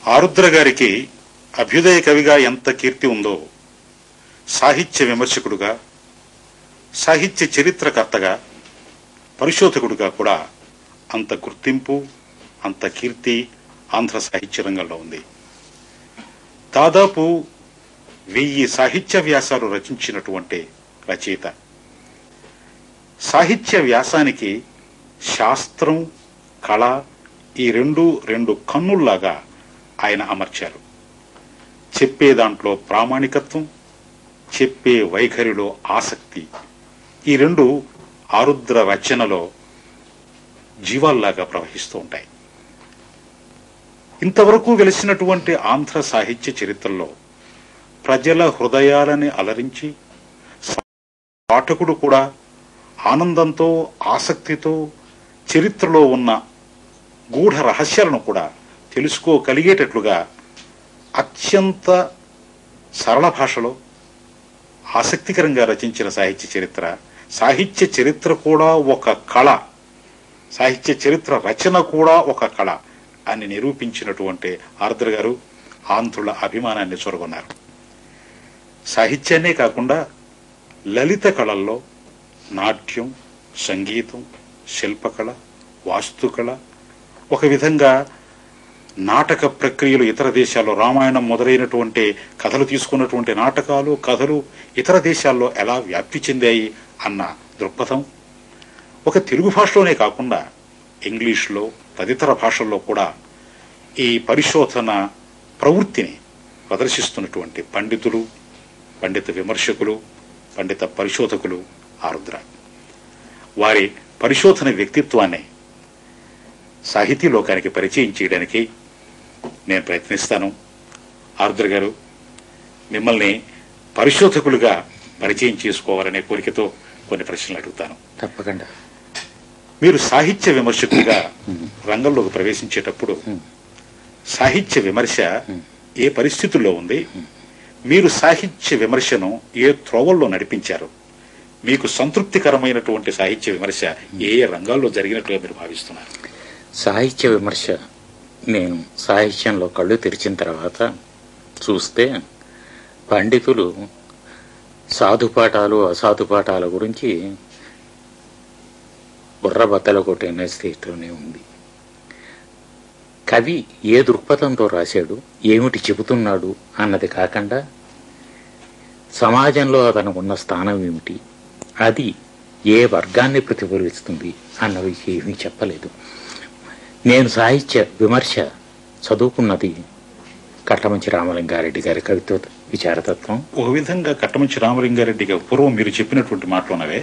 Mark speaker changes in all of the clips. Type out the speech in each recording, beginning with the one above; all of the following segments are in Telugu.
Speaker 1: ఆరుద్ర గారికి అభ్యుదయ కవిగా ఎంత కీర్తి ఉందో సాహిత్య విమర్శకుడుగా, సాహిత్య చరిత్రకర్తగా, పరిశోధకుడుగా కూడా అంత గుర్తింపు, అంత కీర్తి ఆంధ్ర సాహిత్య రంగంలో ఉంది. దాదాపు 1000 సాహిత్య వ్యాసాలు రచించినటువంటి రచయిత. సాహిత్య వ్యాసానికి శాస్త్రం, కళ ఈ రెండు కన్నుల్లాగా ఆయన అమర్చారు. చెప్పే దాంట్లో ప్రామాణికత్వం, చెప్పే వైఖరిలో ఆసక్తి, ఈ రెండు ఆరుద్ర రచనలో జీవాల్లాగా ప్రవహిస్తూ ఉంటాయి. ఇంతవరకు వెలిసినటువంటి ఆంధ్ర సాహిత్య చరిత్రలో ప్రజల హృదయాలని అలరించి పాఠకుడు కూడా ఆనందంతో, ఆసక్తితో చరిత్రలో ఉన్న గూఢ రహస్యాలను కూడా తెలుసుకోగలిగేటట్లుగా అత్యంత సరళ భాషలో ఆసక్తికరంగా రచించిన సాహిత్య చరిత్ర కూడా ఒక కళ, సాహిత్య చరిత్ర రచన కూడా ఒక కళ అని నిరూపించినటువంటి ఆరుద్ర గారు ఆంధ్రుల అభిమానాన్ని చొరగొన్నారు. సాహిత్యాన్నే కాకుండా లలిత కళల్లో నాట్యం, సంగీతం, శిల్పకళ, వాస్తుకళ, ఒక విధంగా నాటక ప్రక్రియలు ఇతర దేశాల్లో రామాయణం మొదలైనటువంటి కథలు తీసుకున్నటువంటి నాటకాలు, కథలు ఇతర దేశాల్లో ఎలా వ్యాప్తి చెందాయి అన్న దృక్పథం, ఒక తెలుగు భాషలోనే కాకుండా ఇంగ్లీష్లో తదితర భాషల్లో కూడా ఈ పరిశోధన ప్రవృత్తిని ప్రదర్శిస్తున్నటువంటి పండితులు, పండిత విమర్శకులు, పండిత పరిశోధకులు ఆరుద్ర. వారి పరిశోధన వ్యక్తిత్వాన్ని సాహితీ లోకానికి పరిచయం చేయడానికి నేను ప్రయత్నిస్తాను. ఆరుద్ర గారు, మిమ్మల్ని పరిశోధకులుగా పరిచయం చేసుకోవాలనే కోరికతో కొన్ని ప్రశ్నలు అడుగుతాను.
Speaker 2: తప్పకుండా.
Speaker 1: మీరు సాహిత్య విమర్శకులుగా రంగంలోకి ప్రవేశించేటప్పుడు సాహిత్య విమర్శ ఏ పరిస్థితుల్లో ఉంది? మీరు సాహిత్య విమర్శను ఏ త్రోవల్లో నడిపించారు? మీకు సంతృప్తికరమైనటువంటి సాహిత్య విమర్శ ఏ రంగాల్లో జరిగినట్లుగా మీరు భావిస్తున్నారు?
Speaker 2: సాహిత్య విమర్శ నేను సాహిత్యంలో కళ్ళు తెరిచిన తర్వాత చూస్తే పండితులు సాధుపాఠాలు, అసాధుపాఠాల గురించి బుర్రబద్దల కొట్టిన స్థితిలోనే ఉంది. కవి ఏ దృక్పథంతో రాశాడు, ఏమిటి చెబుతున్నాడు అన్నది కాకుండా సమాజంలో అతను ఉన్న స్థానం ఏమిటి, అది ఏ వర్గాన్ని ప్రతిఫలిస్తుంది అన్నవి ఏమీ చెప్పలేదు. నేను సాహిత్య విమర్శ చదువుకున్నది కట్టమంచి రామలింగారెడ్డి గారి కవిత్వ విచారతత్వం.
Speaker 1: ఒక విధంగా కట్టమంచి రామలింగారెడ్డి గారు పూర్వం మీరు చెప్పినటువంటి మాటలోనవే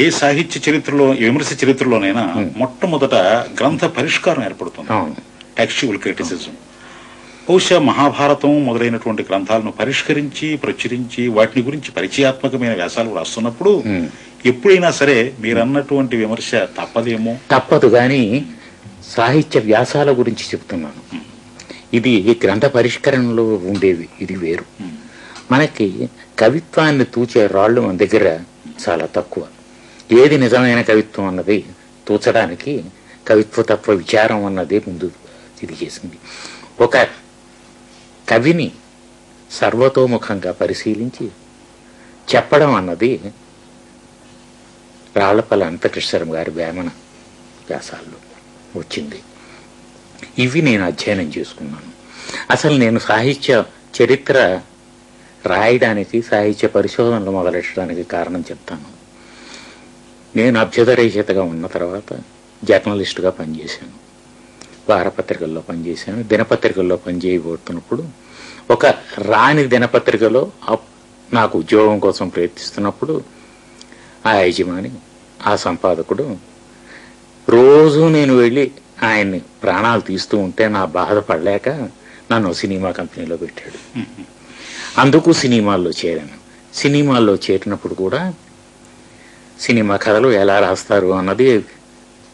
Speaker 1: ఏ సాహిత్య చరిత్రలో, విమర్శ చరిత్రలోనైనా మొట్టమొదట గ్రంథ పరిష్కారం ఏర్పడుతుంది, టెక్స్చువల్ క్రిటిసిజం. బహుశా మహాభారతం మొదలైనటువంటి గ్రంథాలను పరిష్కరించి, ప్రచురించి, వాటిని గురించి పరిచయాత్మకమైన వ్యాసాలు రాస్తున్నప్పుడు ఎప్పుడైనా సరే మీరన్నటువంటి విమర్శ తప్పదేమో.
Speaker 2: తప్పదు, కానీ సాహిత్య వ్యాసాల గురించి చెప్తున్నాను. ఇది గ్రంథ పరిష్కరణలో ఉండేవి, ఇది వేరు. మనకి కవిత్వాన్ని తూచే రాళ్లు మన దగ్గర చాలా తక్కువ. ఏది నిజమైన కవిత్వం అన్నది తూచడానికి కవిత్వ తత్వ విచారం అన్నది ముందు ఇది చేసింది. ఒక కవిని సర్వతోముఖంగా పరిశీలించి చెప్పడం అన్నది రాళ్లపల్లి అనంతకృష్ణ గారి వేమన వ్యాసాల్లో వచ్చింది. ఇవి నేను అధ్యయనం చేసుకున్నాను. అసలు నేను సాహిత్య చరిత్ర రాయడానికి, సాహిత్య పరిశోధనలు మొదలెట్టడానికి కారణం చెప్తాను. నేను అభ్యుదయ రచయితగా ఉన్న తర్వాత జర్నలిస్టుగా పనిచేశాను, వారపత్రికల్లో పనిచేశాను, దినపత్రికల్లో పనిచేయబోతున్నప్పుడు ఒక రాని దినపత్రికలో నాకు ఉద్యోగం కోసం ప్రయత్నిస్తున్నప్పుడు ఆ యజమాని, ఆ సంపాదకుడు రోజు నేను వెళ్ళి ఆయన్ని ప్రాణాలు తీస్తూ ఉంటే నా బాధపడలేక నన్ను సినిమా కంపెనీలో పెట్టాడు. అందుకు సినిమాల్లో చేరాను. సినిమాల్లో చేరినప్పుడు కూడా సినిమా కథలు ఎలా రాస్తారు అన్నది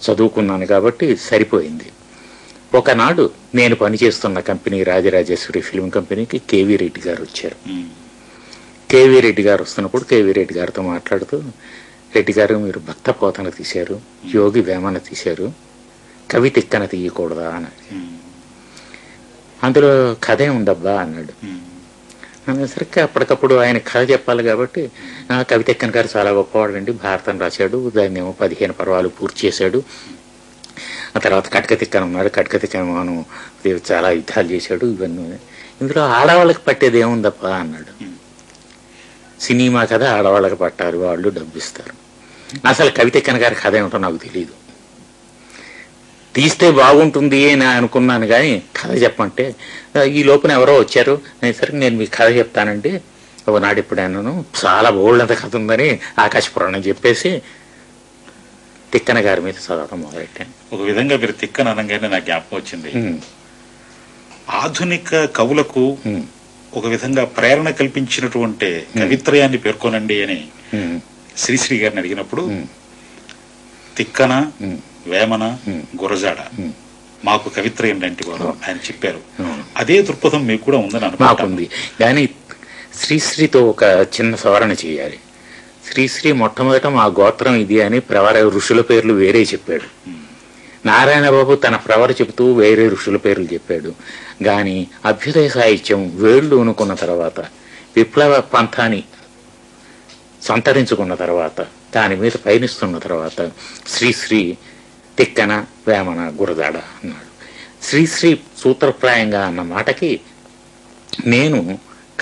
Speaker 2: చదువుకున్నాను కాబట్టి సరిపోయింది. ఒకనాడు నేను పనిచేస్తున్న కంపెనీ రాజరాజేశ్వరి ఫిల్మ్ కంపెనీకి కేవీ రెడ్డి గారు వచ్చారు. కేవీ రెడ్డి గారు వస్తున్నప్పుడు కేవీ రెడ్డి గారితో మాట్లాడుతూ, రెడ్డి గారు మీరు భక్త పోతన తీశారు, యోగి వేమన తీశారు, కవి తిక్కన తీయకూడదా అని. అందులో కథే ఉండబ్బా అన్నాడు. అనేసరికి అప్పటికప్పుడు ఆయన కథ చెప్పాలి కాబట్టి కవితెక్కన్ గారు చాలా గొప్పవాడండి, భారతం రాశాడు, దాన్ని ఏమో 15 పర్వాలు పూర్తి చేశాడు. ఆ తర్వాత కటకతిక్కన ఉన్నాడు, కటకతిక్కను చాలా యుద్ధాలు చేశాడు. ఇవన్నీ ఇందులో ఆడవాళ్ళకి పట్టేది ఏముందప్ప అన్నాడు. సినిమా కథ ఆడవాళ్ళకి పట్టారు, వాళ్ళు డబ్బిస్తారు. అసలు కవితెక్కన గారి కథ ఏమిటో నాకు తెలియదు. తీస్తే బాగుంటుంది అని అనుకున్నాను కానీ కథ చెప్పంటే ఈ లోపల ఎవరో వచ్చారు. అనేసరికి నేను మీకు కథ చెప్తానండి, ఒకనాడు ఎప్పుడైనాను చాలా బోల్డంత కథ ఉందని ఆకాశపురాణం చెప్పేసి తిక్కన గారి మీద చదవడం మొదలెట్టాను.
Speaker 1: ఒక విధంగా మీరు తిక్కన అనగానే నాకు జ్ఞాపకం వచ్చింది, ఆధునిక కవులకు ఒక విధంగా ప్రేరణ కల్పించినటువంటి కవిత్రయాన్ని పేర్కొనండి అని శ్రీశ్రీ గారిని అడిగినప్పుడు తిక్కన, వేమన, గురజాడ మాకు కవిత్రయం లాంటి వారు ఆయన చెప్పారు. అదే దృక్పథం మీకు కూడా ఉందని
Speaker 2: అనుకుంటుంది. కానీ శ్రీశ్రీతో ఒక చిన్న సవరణ చేయాలి. శ్రీశ్రీ మొట్టమొదట మా గోత్రం ఇది అని ప్రవర ఋషుల పేర్లు వేరే చెప్పాడు. నారాయణబాబు తన ప్రవర చెబుతూ వేరే ఋషుల పేర్లు చెప్పాడు. కానీ అభ్యుదయ సాహిత్యం వేళ్లు ఉనుకున్న తర్వాత, విప్లవ పంథాన్ని సంతరించుకున్న తర్వాత, దాని మీద పయనిస్తున్న తర్వాత శ్రీశ్రీ తిక్కన, వేమన, గురజాడ అన్నాడు. శ్రీశ్రీ సూత్రప్రాయంగా అన్న మాటకి నేను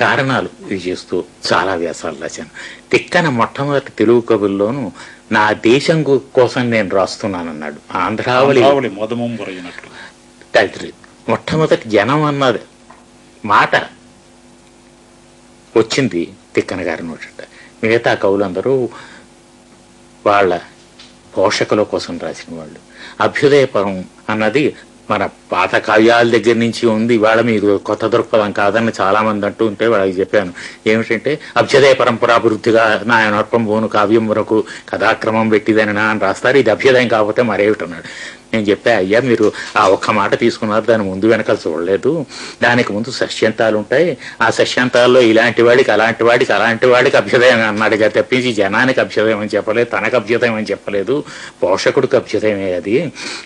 Speaker 2: కారణాలు ఇది చేస్తూ చాలా వ్యాసాలు రాశాను. తిక్కన మొట్టమొదటి తెలుగు కవుల్లోనూ నా దేశం కోసం నేను రాస్తున్నానన్నాడు. ఆంధ్రావళి మొట్టమొదటి జనం అన్నది మాట వచ్చింది తిక్కన గారి నోట. మిగతా కవులందరూ వాళ్ళ పోషకుల కోసం రాసిన వాళ్ళు. అభ్యుదయపరం అన్నది మన పాత కావ్యాల దగ్గర నుంచి ఉంది. ఇవాళ మీకు కొత్త దృక్పథం కాదని చాలా మంది అంటూ ఉంటే వాళ్ళకి చెప్పాను. ఏమిటంటే అభ్యుదయ పరంపరాభివృద్ధిగా నాయనర్పం పోను కావ్యం వరకు కథాక్రమం పెట్టిదని అని రాస్తారు. ఇది అభ్యుదయం కాకపోతే మరేమిటన్నాడు. నేను చెప్పా, అయ్యా మీరు ఆ ఒక్క మాట తీసుకున్నారు, దాని ముందు వెనకాల చూడలేదు. దానికి ముందు షష్యంతాలు ఉంటాయి. ఆ షష్యంతాల్లో ఇలాంటి వాడికి అలాంటి వాడికి అలాంటి వాడికి అభ్యుదయం అన్నాడు కదా తప్పించి జనానికి అభ్యుదయం అని చెప్పలేదు, తనకు అభ్యుదయం అని చెప్పలేదు. పోషకుడికి అభ్యుదయమే అది.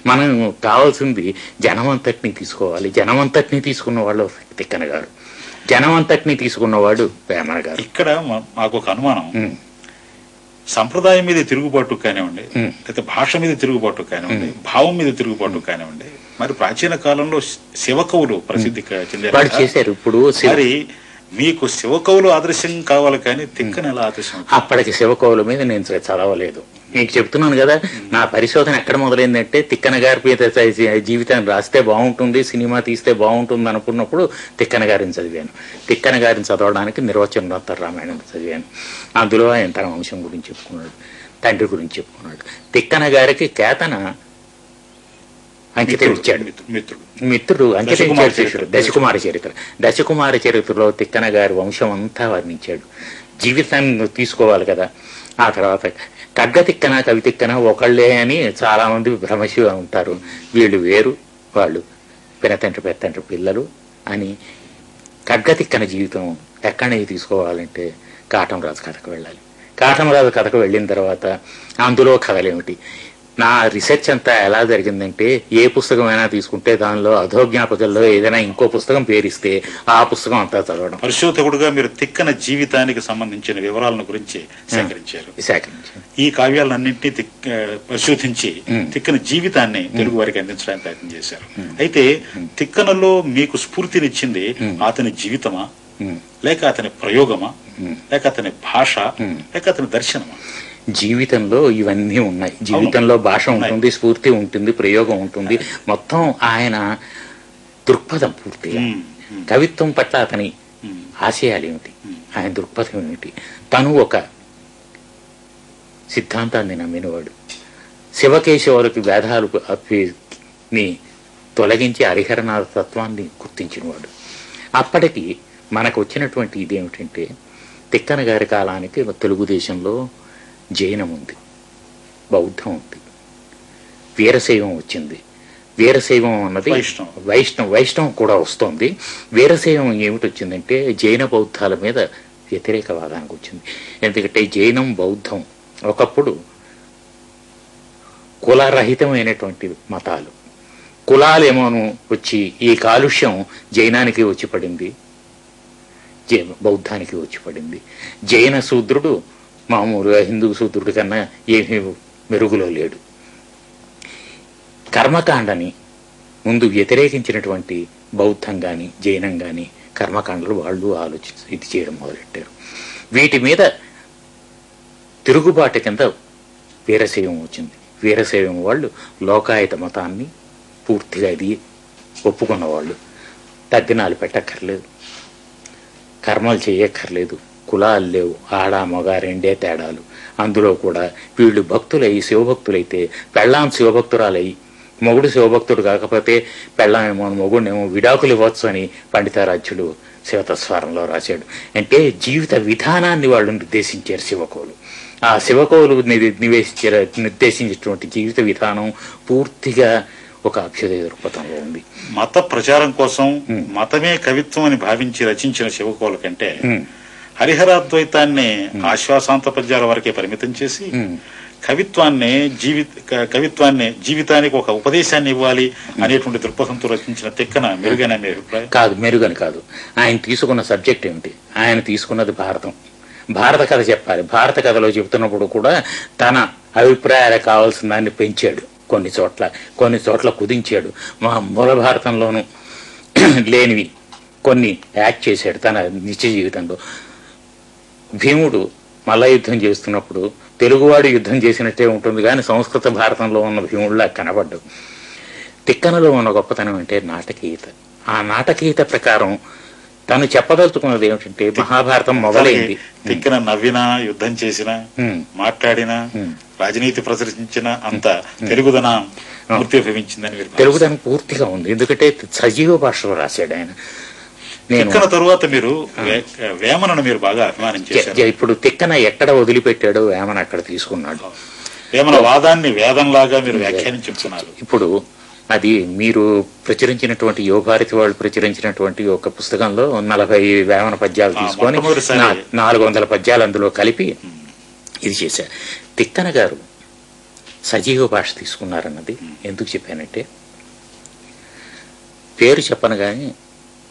Speaker 2: మనం కావాల్సింది జనమంతటిని తీసుకోవాలి. జనమంతటిని తీసుకున్న వాళ్ళు తిక్కన గారు, జనమంతటిని తీసుకున్నవాడు వేమన గారు.
Speaker 1: ఇక్కడ మాకు ఒక అనుమానం, సంప్రదాయం మీద తిరుగుబాటు కానివ్వండి, లేకపోతే భాష మీద తిరుగుబాటు కానివ్వండి, భావం మీద తిరుగుబాటు కానివ్వండి, మరి ప్రాచీన కాలంలో శివకవులు ప్రసిద్ధి
Speaker 2: చెందారు. ఇప్పుడు
Speaker 1: మరి మీకు శివకవులు ఆదర్శం కావాలి కానీ తిక్కన ఎలా ఆదర్శం?
Speaker 2: అప్పటికి శివకవుల మీద నేను చదవలేదు. నీకు చెప్తున్నాను కదా, నా పరిశోధన ఎక్కడ మొదలైందంటే తిక్కన గారి మీద జీవితాన్ని రాస్తే బాగుంటుంది, సినిమా తీస్తే బాగుంటుంది అనుకున్నప్పుడు తిక్కన గారిని చదివాను. తిక్కన గారిని చదవడానికి నిర్వచనోత్తర రామాయణం చదివాను. అందులో ఆయన తన వంశం గురించి చెప్పుకున్నాడు, తండ్రి గురించి చెప్పుకున్నాడు. తిక్కన గారికి కేతన అంకితం ఇచ్చాడు, మిత్రుడు అంకితం ఇచ్చాడు. దశకుమార చరిత్ర, దశకుమార చరిత్రలో తిక్కన గారి వంశం అంతా వర్ణించాడు. జీవితాన్ని తీసుకోవాలి కదా. ఆ తర్వాత కగ్గతిక్కన కవితిక్కన ఒకళ్ళే అని చాలా మంది భ్రమశి ఉంటారు. వీళ్ళు వేరు, వాళ్ళు పెనతండ్రి పెద్దండ్రి పిల్లలు అని. కగ్గతిక్కన జీవితం ఎక్కడి నుంచి తీసుకోవాలంటే కాటమరాజు కథకు వెళ్ళాలి. కాటమరాజు కథకు వెళ్ళిన తర్వాత అందులో కథలేమిటి, నా రీసెర్చ్ అంతా ఎలా జరిగిందంటే, ఏ పుస్తకం అయినా తీసుకుంటే దానిలో అధోజ్ఞాపకుల్లో ఏదైనా ఇంకో పుస్తకం పేరిస్తే ఆ పుస్తకం అంతా చదవడం.
Speaker 1: పరిశోధకుడుగా మీరు తిక్కన జీవితానికి సంబంధించిన వివరాలను గురించి సేకరించారు. ఈ కావ్యాలన్నింటినీ పరిశోధించి తిక్కన జీవితాన్ని తెలుగు వారికి అందించడానికి ప్రయత్నం చేశారు. అయితే తిక్కనలో మీకు స్ఫూర్తినిచ్చింది అతని జీవితమా, లేక అతని ప్రయోగమా, లేక అతని భాష, లేక అతని దర్శనమా?
Speaker 2: జీవితంలో ఇవన్నీ ఉన్నాయి. జీవితంలో భాష ఉంటుంది, స్ఫూర్తి ఉంటుంది, ప్రయోగం ఉంటుంది. మొత్తం ఆయన దృక్పథం పూర్తిగా, కవిత్వం పట్ల అతని ఆశయాలు ఏమిటి, ఆయన దృక్పథం ఏమిటి. తను ఒక సిద్ధాంతాన్ని నమ్మినవాడు. శివకేశవులకి వేదాలని తొలగించి హరిహరనాథ తత్వాన్ని గుర్తించినవాడు. అప్పటికి మనకు వచ్చినటువంటి ఇదేమిటంటే, తిక్కన గారి కాలానికి తెలుగుదేశంలో జైనం ఉంది, బౌద్ధం ఉంది, వీరశైవం వచ్చింది. వీరశైవం అన్నది వైష్ణవం కూడా వస్తుంది. వీరశైవం ఏమిటి వచ్చిందంటే జైన బౌద్ధాల మీద వ్యతిరేకవాదానికి వచ్చింది. ఎందుకంటే జైనం బౌద్ధం ఒకప్పుడు కులరహితమైనటువంటి మతాలు. కులాలేమోను వచ్చి ఈ కాలుష్యం జైనానికి వచ్చి పడింది, బౌద్ధానికి వచ్చి పడింది. జైన శూద్రుడు మామూలుగా హిందూ శూద్రుడి కన్నా ఏమీ మెరుగులో లేడు. కర్మకాండని ముందు వ్యతిరేకించినటువంటి బౌద్ధం కానీ జైనం కానీ కర్మకాండలు వాళ్ళు ఆలోచించి ఇది చేయడం మొదలెట్టారు. వీటి మీద తిరుగుబాటు కింద వీరశైవం వచ్చింది. వీరశైవం వాళ్ళు లోకాయత మతాన్ని పూర్తిగా ఇది ఒప్పుకున్నవాళ్ళు. తద్దినాలు పెట్టక్కర్లేదు, కర్మలు చేయక్కర్లేదు, కులాలు లేవు, ఆడ మగ రెండే తేడాలు. అందులో కూడా వీళ్ళు భక్తులై శివభక్తులైతే పెళ్ళాం శివభక్తురాలయ్యి, మొగుడు శివభక్తుడు కాకపోతే పెళ్ళామేమో మొగుడినేమో విడాకులు ఇవ్వచ్చు అని పండితారాధ్యుడు శివతస్వారంలో రాశాడు. అంటే జీవిత విధానాన్ని వాళ్ళు నిర్దేశించారు శివకోలు. ఆ శివకోలు నిర్దేశించేటువంటి జీవిత విధానం పూర్తిగా ఒక అభ్యుదయ దృక్పథంలో ఉంది.
Speaker 1: మత ప్రచారం కోసం మతమే కవిత్వం అని భావించి రచించిన శివకోల కంటే హరిహరాద్వైతాన్ని ఆశ్వాసాంత పద్యాల వరకే పరిమితం చేసి కవిత్వాన్ని జీవితానికి ఒక ఉపదేశాన్ని ఇవ్వాలి అనేటువంటి దృక్పథంతో రచించిన తిక్కన మెరుగైన మీ అభిప్రాయం?
Speaker 2: కాదు, మెరుగని కాదు. ఆయన తీసుకున్న సబ్జెక్ట్ ఏమిటి? ఆయన తీసుకున్నది భారతం, భారత కథ చెప్పాలి. భారత కథలో చెబుతున్నప్పుడు కూడా తన అభిప్రాయాలకు కావాల్సిన దాన్ని పెంచాడు, కొన్ని చోట్ల కుదించాడు. మా మూల భారతంలోనూ లేనివి కొన్ని యాక్ట్ చేశాడు తన నిత్య జీవితంలో. భీముడు మల్ల యుద్ధం చేస్తున్నప్పుడు తెలుగువాడు యుద్ధం చేసినట్టే ఉంటుంది కానీ సంస్కృత భారతంలో ఉన్న భీముడిలా కనబడ్డు. తిక్కనలో ఉన్న గొప్పతనం అంటే నాటకీయత. ఆ నాటకీయత ప్రకారం తను చెప్పదలుచుకున్నది ఏమిటంటే మహాభారతం మొదలైంది.
Speaker 1: తిక్కన నవ్వినా, యుద్ధం చేసినా, మాట్లాడినా, రాజనీతి ప్రదర్శించిన అంత తెలుగుదనం మూర్తిభవించిందని.
Speaker 2: తెలుగుదనం పూర్తిగా ఉంది, ఎందుకంటే సజీవ భాషలో రాశాడు ఆయన.
Speaker 1: తిక్కన తరువాత మీరు వేమనను మీరు బాగా అభిమానం చేశారు.
Speaker 2: ఇప్పుడు తిక్కన ఎక్కడ వదిలిపెట్టాడో వేమన అక్కడ తీసుకున్నాడు.
Speaker 1: వేమన వాదాన్ని వేదంలాగా మీరు వ్యాఖ్యానించుకున్నారు.
Speaker 2: ఇప్పుడు అది మీరు ప్రచురించినటువంటి యువభారతి వాళ్ళు ప్రచురించినటువంటి ఒక పుస్తకంలో 40 వేమన పద్యాలు తీసుకొని 400 పద్యాలు అందులో కలిపి ఇది చేశారు. తిక్కన గారు సజీవ భాష తీసుకున్నారన్నది ఎందుకు చెప్పానంటే, పేరు చెప్పను కానీ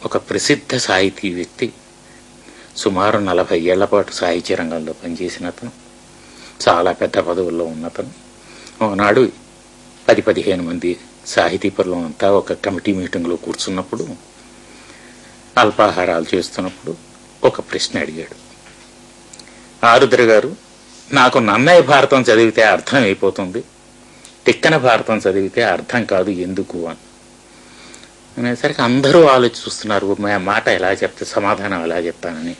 Speaker 2: ఒక ప్రసిద్ధ సాహితీ వ్యక్తి, సుమారు 40 ఏళ్ల పాటు సాహిత్య రంగంలో పనిచేసిన అతను, చాలా పెద్ద పదవుల్లో ఉన్నతను. ఒకనాడు 10-15 మంది సాహితీపరులు అంతా ఒక కమిటీ మీటింగ్లో కూర్చున్నప్పుడు, అల్పాహారాలు చేస్తున్నప్పుడు ఒక ప్రశ్న అడిగాడు. ఆరుద్ర గారు, నాకు నన్నయ్య భారతం చదివితే అర్థం అయిపోతుంది, తిక్కన భారతం చదివితే అర్థం కాదు, ఎందుకు అని అనేసరికి అందరూ ఆలోచిస్తున్నారు, మాట ఎలా చెప్తే సమాధానం ఎలా చెప్తానని.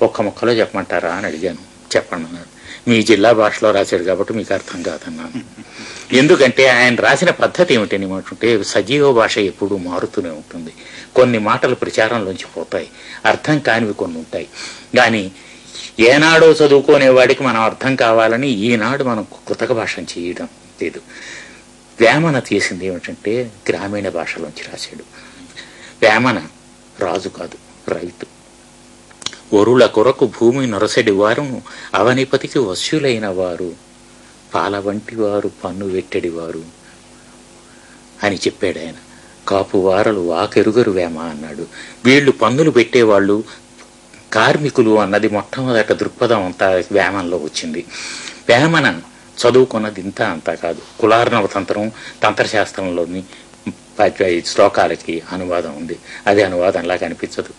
Speaker 2: ఒక్క ముక్కలో చెప్పమంటారా అని అడిగాను. చెప్పండి అన్నాడు. మీ జిల్లా భాషలో రాశాడు కాబట్టి మీకు అర్థం కాదన్నాను. ఎందుకంటే ఆయన రాసిన పద్ధతి ఏమిటని ఏమంటుంటే, సజీవ భాష ఎప్పుడూ మారుతూనే ఉంటుంది. కొన్ని మాటలు ప్రచారంలోంచి పోతాయి, అర్థం కానివి కొన్ని ఉంటాయి. కానీ ఏనాడో చదువుకునేవాడికి మనం అర్థం కావాలని ఈనాడు మనం కృతక భాషను చేయడం లేదు. వేమన చేసింది ఏమిటంటే గ్రామీణ భాషలోంచి రాశాడు. వేమన రాజు కాదు, రైతు. వరుల కొరకు భూమి నొరసడి వారు, అవనిపతికి వశ్యులైన వారు, పాల వంటి వారు పన్ను వెట్టడి వారు అని చెప్పాడు ఆయన. కాపువారలు వాకెరుగరు వేమ అన్నాడు. వీళ్ళు పన్నులు పెట్టేవాళ్ళు కార్మికులు అన్నది మొట్టమొదట దృక్పథం అంతా వేమనలో వచ్చింది. వేమన చదువుకున్నది ఇంత అంతా కాదు. కులార్ణవ తంత్రం, తంత్రశాస్త్రంలోని శ్లోకాలకి అనువాదం ఉంది. అది అనువాదంలా కనిపించదు.